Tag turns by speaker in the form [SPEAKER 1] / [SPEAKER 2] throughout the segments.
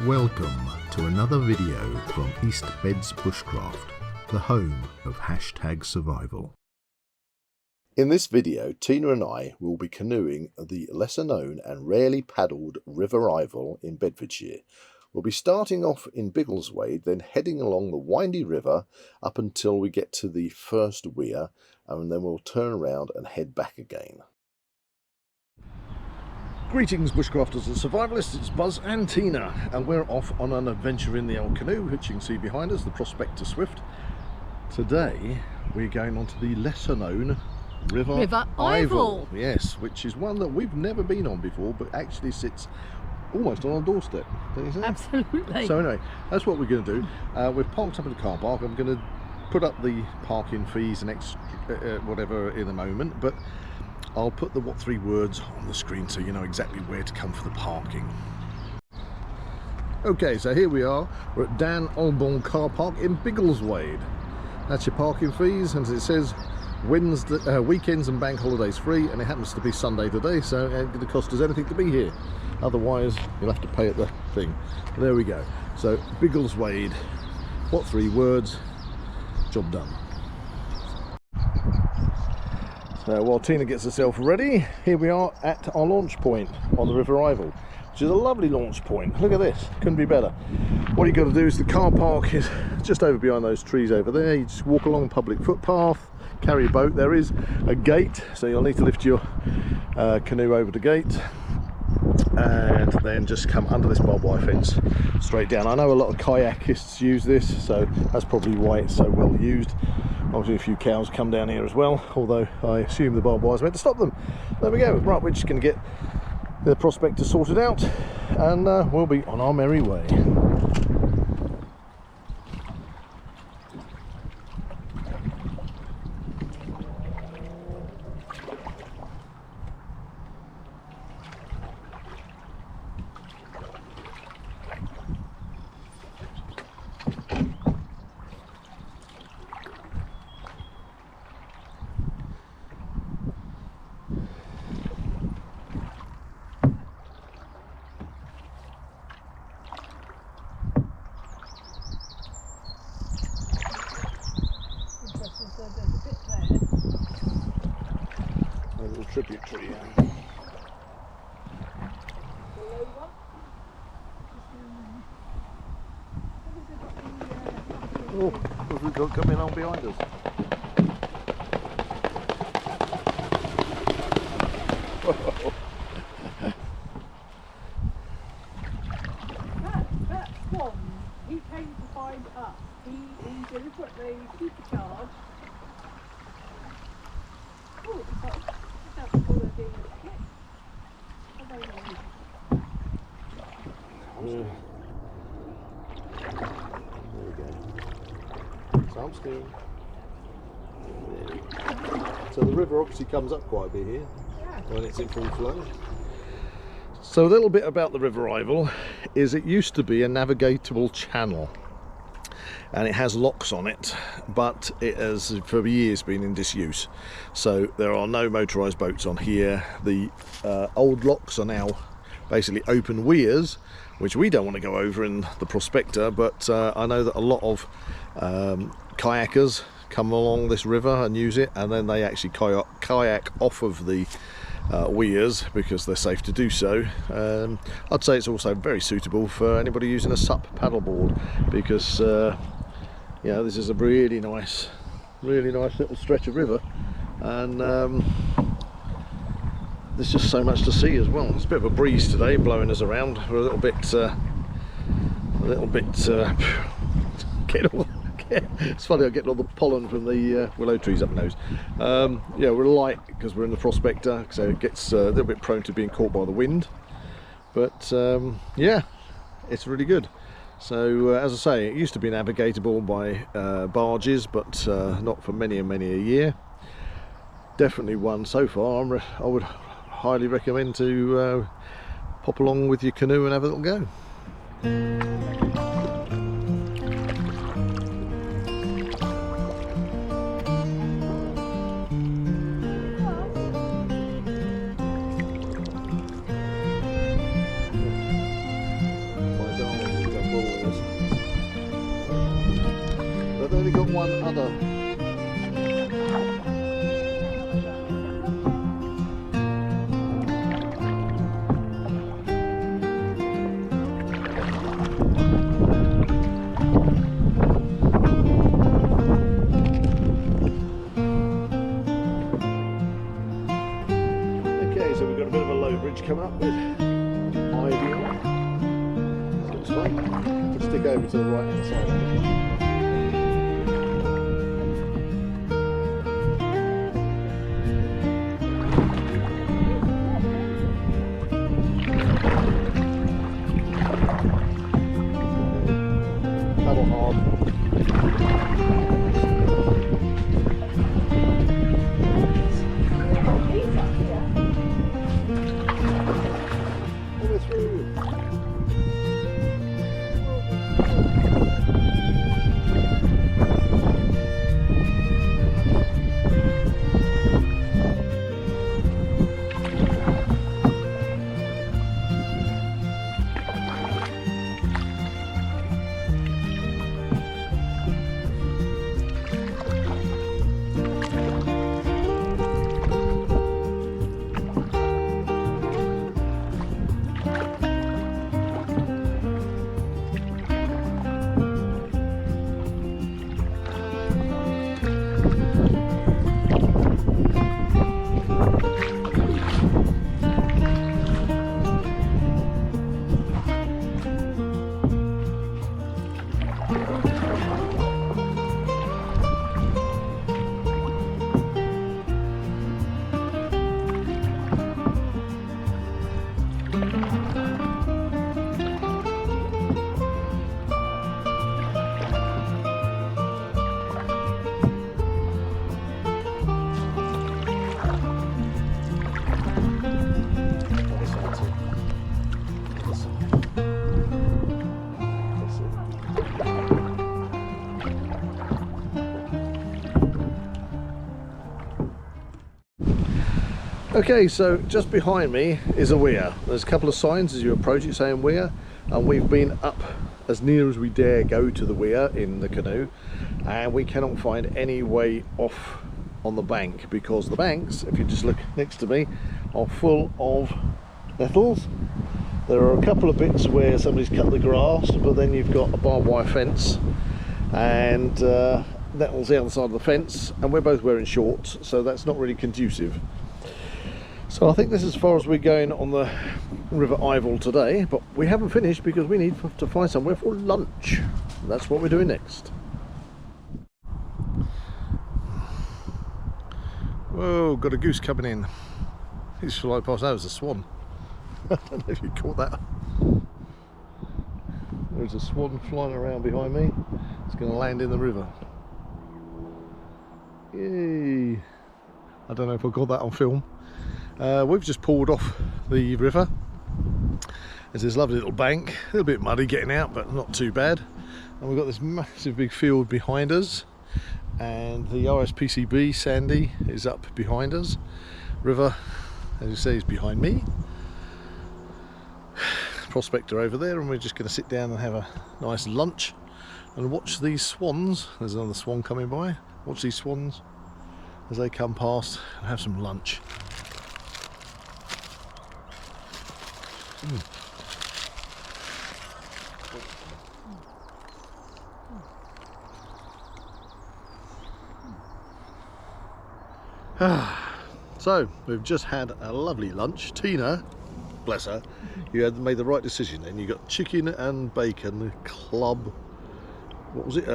[SPEAKER 1] Welcome to another video from East Beds Bushcraft, the home of #survival. In this video, Tina and I will be canoeing the lesser known and rarely paddled River Ivel in Bedfordshire. We'll be starting off in Biggleswade, then heading along the windy river up until we get to the first weir, and then we'll turn around and head back again. Greetings bushcrafters and survivalists, it's Buzz and Tina, and we're off on an adventure in the old canoe, which you can see behind us, the Prospector Swift. Today we're going on to the lesser known River Ivel. Yes, which is one that we've never been on before, but actually sits almost on our doorstep, don't you say?
[SPEAKER 2] Absolutely.
[SPEAKER 1] So anyway, that's what we're going to do. We've parked up at the car park. I'm going to put up the parking fees and extra whatever in a moment, but I'll put the what three words on the screen so you know exactly where to come for the parking. Okay, so here we are. We're at Dan Albon car park in Biggleswade. That's your parking fees, and as it says, Wednesday, weekends and bank holidays free, and it happens to be Sunday today, so it ain't going to cost us anything to be here. Otherwise, you'll have to pay at the thing. There we go. So Biggleswade, what three words? Job done. So while Tina gets herself ready, here we are at our launch point on the River Ivel, which is a lovely launch point. Look at this, couldn't be better. What you've got to do is the car park is just over behind those trees over there. You just walk along a public footpath, carry a boat. There is a gate, so you'll need to lift your canoe over the gate and then just come under this barbed wire fence straight down. I know a lot of kayakists use this, so that's probably why it's so well used. Obviously a few cows come down here as well, although I assume the barbed wire's meant to stop them. There we go. Right, we're just going to get the Prospector sorted out, and we'll be on our merry way. A little tributary. Oh, what have we got coming on behind us?
[SPEAKER 2] That's Swan. He came to find us. He deliberately supercharged. Oh, it's like, that's all they're doing. I don't know.
[SPEAKER 1] There we go. So I'm steering. So the river obviously comes up quite a bit here when it's in full flow. So a little bit about the River Ivel is it used to be a navigatable channel, and it has locks on it, but it has for years been in disuse. So there are no motorised boats on here. The old locks are now basically open weirs, which we don't want to go over in the Prospector, but I know that a lot of kayakers come along this river and use it, and then they actually kayak off of the weirs because they're safe to do so. I'd say it's also very suitable for anybody using a SUP paddleboard, because you know, this is a really nice little stretch of river, and there's just so much to see as well. It's a bit of a breeze today blowing us around. We're a little bit it's funny, I'm getting all the pollen from the willow trees up my nose. Yeah, we're light because we're in the Prospector, so it gets a little bit prone to being caught by the wind, but yeah, it's really good. So as I say, it used to be navigatable by barges, but not for many a year. Definitely one so far I would highly recommend to pop along with your canoe and have a little go. one other. Okay, so we've got a bit of a low bridge coming up with Ivel. Looks fun. We'll stick over to the right hand side of it. Paddle hard. And we're through. Okay, so just behind me is a weir. There's a couple of signs as you approach it saying weir, and we've been up as near as we dare go to the weir in the canoe, and we cannot find any way off on the bank, because the banks, if you just look next to me, are full of nettles. There are a couple of bits where somebody's cut the grass, but then you've got a barbed wire fence and nettles the other side of the fence, and we're both wearing shorts, so that's not really conducive. So I think this is as far as we're going on the River Ivel today, but we haven't finished because we need to find somewhere for lunch. That's what we're doing next. Whoa, got a goose coming in. He's flying past. That was a swan. I don't know if you caught that. There's a swan flying around behind me. It's going to land in the river. Yay! I don't know if I got that on film. We've just pulled off the river. There's this lovely little bank, a little bit muddy getting out, but not too bad. And we've got this massive big field behind us, and the RSPCB Sandy is up behind us. River, as you say, is behind me. Prospector over there, and we're just going to sit down and have a nice lunch and watch these swans. There's another swan coming by. Watch these swans as they come past and have some lunch. So we've just had a lovely lunch. Tina, bless her, you had made the right decision, and you got chicken and bacon club. What was it?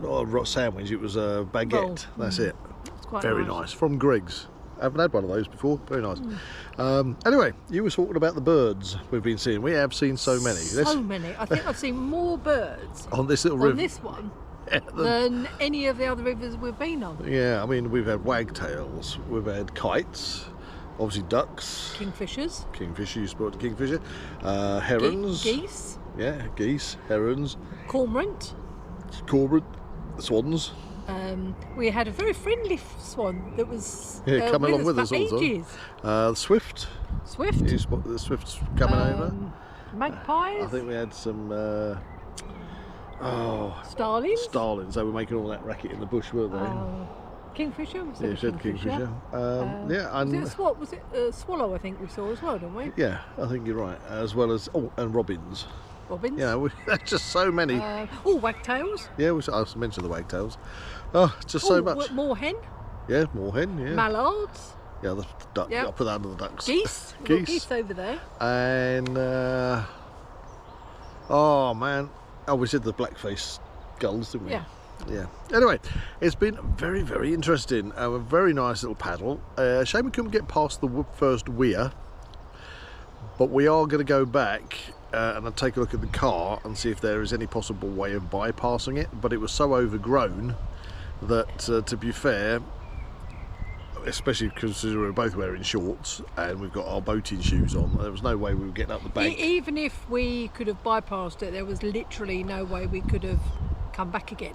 [SPEAKER 1] Not a sandwich. It was a baguette. Roll. That's it. It's quite very nice from Greg's. I haven't had one of those before. Very nice. Anyway, you were talking about the birds we've been seeing. We have seen so many.
[SPEAKER 2] So many. I think I've seen more birds
[SPEAKER 1] on this little river.
[SPEAKER 2] On this one. Than any of the other rivers we've been on.
[SPEAKER 1] Yeah, I mean, we've had wagtails, we've had kites, obviously ducks,
[SPEAKER 2] kingfishers.
[SPEAKER 1] You spotted kingfisher, herons,
[SPEAKER 2] geese.
[SPEAKER 1] Yeah, geese, herons,
[SPEAKER 2] cormorant,
[SPEAKER 1] swans.
[SPEAKER 2] We had a very friendly swan that was
[SPEAKER 1] come along with us
[SPEAKER 2] ages.
[SPEAKER 1] Also. Swift. You spotted the swifts coming over.
[SPEAKER 2] Magpies.
[SPEAKER 1] I think we had some. Oh,
[SPEAKER 2] Starlings?
[SPEAKER 1] starlings. They were making all that racket in the bush, weren't they?
[SPEAKER 2] Kingfisher? Was
[SPEAKER 1] Yeah,
[SPEAKER 2] it
[SPEAKER 1] you said Kingfisher. Yeah, and
[SPEAKER 2] was it a swallow? I think we saw as well, didn't we?
[SPEAKER 1] yeah, I think you're right. As well as and robins.
[SPEAKER 2] Robins.
[SPEAKER 1] Yeah, there's just so many.
[SPEAKER 2] Wagtails.
[SPEAKER 1] Yeah, I mentioned the wagtails. Oh, just so much.
[SPEAKER 2] Moorhen.
[SPEAKER 1] Yeah, moorhen. Yeah.
[SPEAKER 2] Mallards.
[SPEAKER 1] Yeah, the duck.
[SPEAKER 2] Yep.
[SPEAKER 1] I'll put that under the ducks.
[SPEAKER 2] Geese. We've got geese over there.
[SPEAKER 1] And oh man, we said the blackface gulls, didn't we?
[SPEAKER 2] Yeah.
[SPEAKER 1] Yeah. Anyway, it's been very, very interesting. A very nice little paddle. Shame we couldn't get past the first weir, but we are going to go back and I'll take a look at the car and see if there is any possible way of bypassing it. But it was so overgrown that, to be fair, especially because we were both wearing shorts and we've got our boating shoes on, there was no way we were getting up the bank.
[SPEAKER 2] Even if we could have bypassed it, there was literally no way we could have come back again.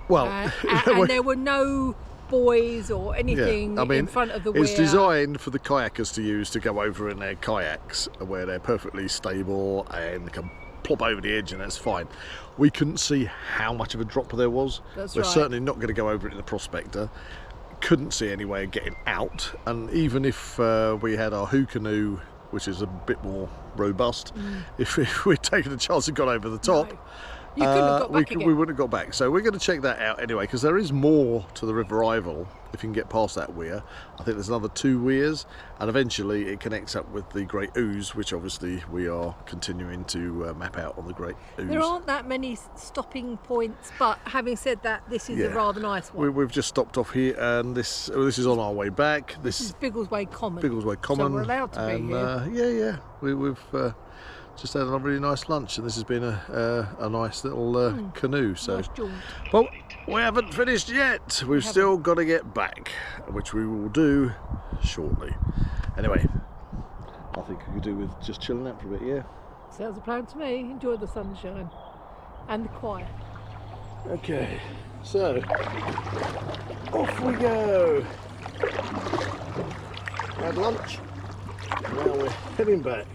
[SPEAKER 1] Well,
[SPEAKER 2] and there were no buoys or anything in front of the weir.
[SPEAKER 1] It's designed for the kayakers to use to go over in their kayaks, where they're perfectly stable and can plop over the edge, and that's fine. We couldn't see how much of a drop there was. We're certainly not going to go over it in the Prospector. Couldn't see any way of getting out, and even if we had our hoo canoe, which is a bit more robust, if we'd taken a chance and got over the top,
[SPEAKER 2] you couldn't have got back again.
[SPEAKER 1] We wouldn't have got back. So we're going to check that out anyway, because there is more to the River Ivel if you can get past that weir. I think there's another 2 weirs, and eventually it connects up with the Great Ouse, which obviously we are continuing to map out on the Great Ouse.
[SPEAKER 2] There aren't that many stopping points, but having said that, this is a rather nice one.
[SPEAKER 1] We've just stopped off here, and this is on our way back. This
[SPEAKER 2] is Biggleswade Common.
[SPEAKER 1] Biggleswade Common.
[SPEAKER 2] So we're allowed to be here.
[SPEAKER 1] Yeah. We've just had a really nice lunch, and this has been a nice little canoe. So,
[SPEAKER 2] nice jaunt.
[SPEAKER 1] Well, we haven't finished yet. We've still got to get back, which we will do shortly. Anyway, I think we could do with just chilling out for a bit. Yeah.
[SPEAKER 2] Sounds a plan to me. Enjoy the sunshine and the quiet.
[SPEAKER 1] Okay, so off we go. Had lunch. Now we're heading back.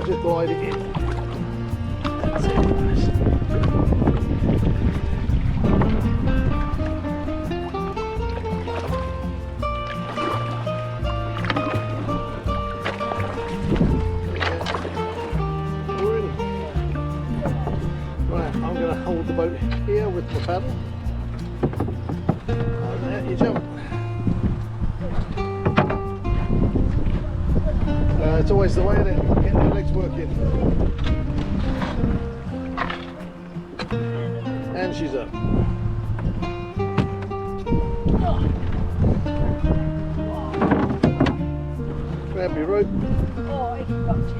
[SPEAKER 1] Just glide it in. That's it. We're in. Right, I'm going to hold the boat here with the paddle. And there you jump. It's always the way, isn't it? Getting the legs working. And she's up. Grab your rope.
[SPEAKER 2] Oh, it's got you.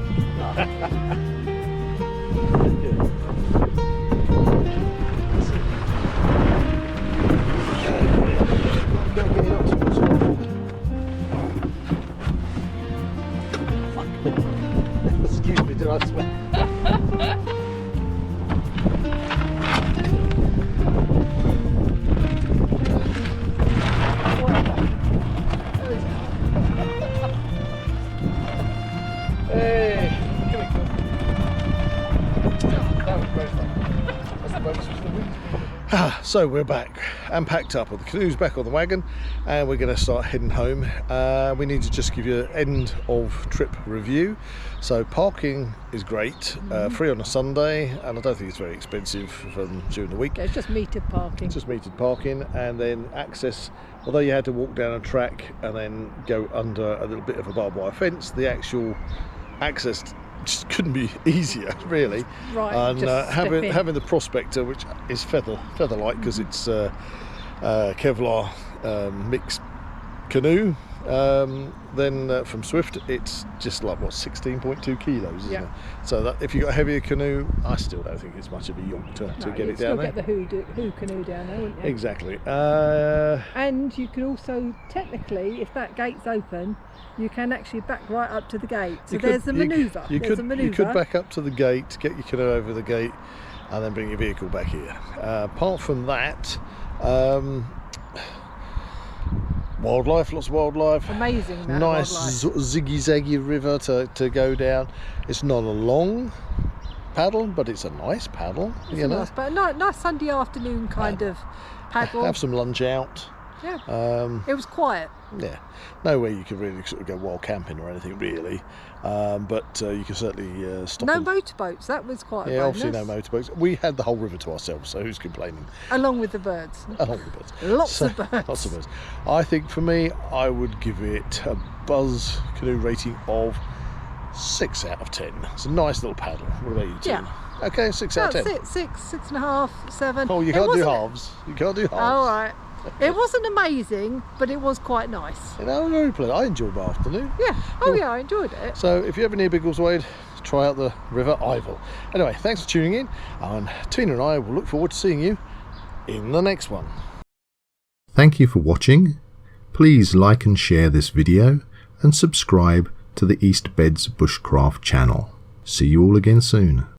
[SPEAKER 1] Excuse me, did I swear? Hey, come here, come. That was great fun. That's the bonus for the week. So we're back and packed up. The canoe's back on the wagon and we're going to start heading home. We need to just give you an end of trip review. So parking is great, free on a Sunday, and I don't think it's very expensive during the week.
[SPEAKER 2] Yeah, it's just metered parking.
[SPEAKER 1] It's just metered parking, and then access, although you had to walk down a track and then go under a little bit of a barbed wire fence, the actual access just couldn't be easier, really.
[SPEAKER 2] Right,
[SPEAKER 1] and
[SPEAKER 2] just
[SPEAKER 1] having the prospector, which is feather-like because it's Kevlar mixed canoe, then from Swift it's just like what, 16.2 kilos, isn't it? So that if you've got a heavier canoe, I still don't think it's much of a yonk to get it down there.
[SPEAKER 2] You'd still get the Who canoe down there, wouldn't you?
[SPEAKER 1] Exactly.
[SPEAKER 2] And you could also, technically, if that gate's open, you can actually back right up to the gate. So there's a manoeuvre.
[SPEAKER 1] You could back up to the gate, get your canoe over the gate, and then bring your vehicle back here. Apart from that, wildlife, lots of wildlife.
[SPEAKER 2] Amazing.
[SPEAKER 1] Nice
[SPEAKER 2] wildlife.
[SPEAKER 1] ziggy-zaggy river to go down. It's not a long paddle, but it's a nice paddle.
[SPEAKER 2] Nice Sunday afternoon kind of paddle.
[SPEAKER 1] Have some lunch out.
[SPEAKER 2] Yeah. It was quiet.
[SPEAKER 1] Yeah, nowhere you could really sort of go wild camping or anything really, but you can certainly stop.
[SPEAKER 2] No motorboats. That was quite.
[SPEAKER 1] Yeah, obviously no motorboats. We had the whole river to ourselves, so who's complaining?
[SPEAKER 2] Along with the birds.
[SPEAKER 1] Along with the birds.
[SPEAKER 2] Lots of birds.
[SPEAKER 1] Lots of birds. I think for me, I would give it a Buzz canoe rating of 6 out of 10. It's a nice little paddle. What about you, Tim?
[SPEAKER 2] Yeah.
[SPEAKER 1] Okay, 6 out of 10.
[SPEAKER 2] 6.5, 7.
[SPEAKER 1] Oh, you can't do halves. You can't do halves.
[SPEAKER 2] All right. It wasn't amazing, but it was quite nice.
[SPEAKER 1] You know, very pleasant. I enjoyed my afternoon.
[SPEAKER 2] Yeah. Oh yeah, I enjoyed it.
[SPEAKER 1] So if you're ever near Biggleswade, try out the River Ivel. Anyway, thanks for tuning in, and Tina and I will look forward to seeing you in the next one.
[SPEAKER 3] Thank you for watching. Please like and share this video and subscribe to the East Beds Bushcraft channel. See you all again soon.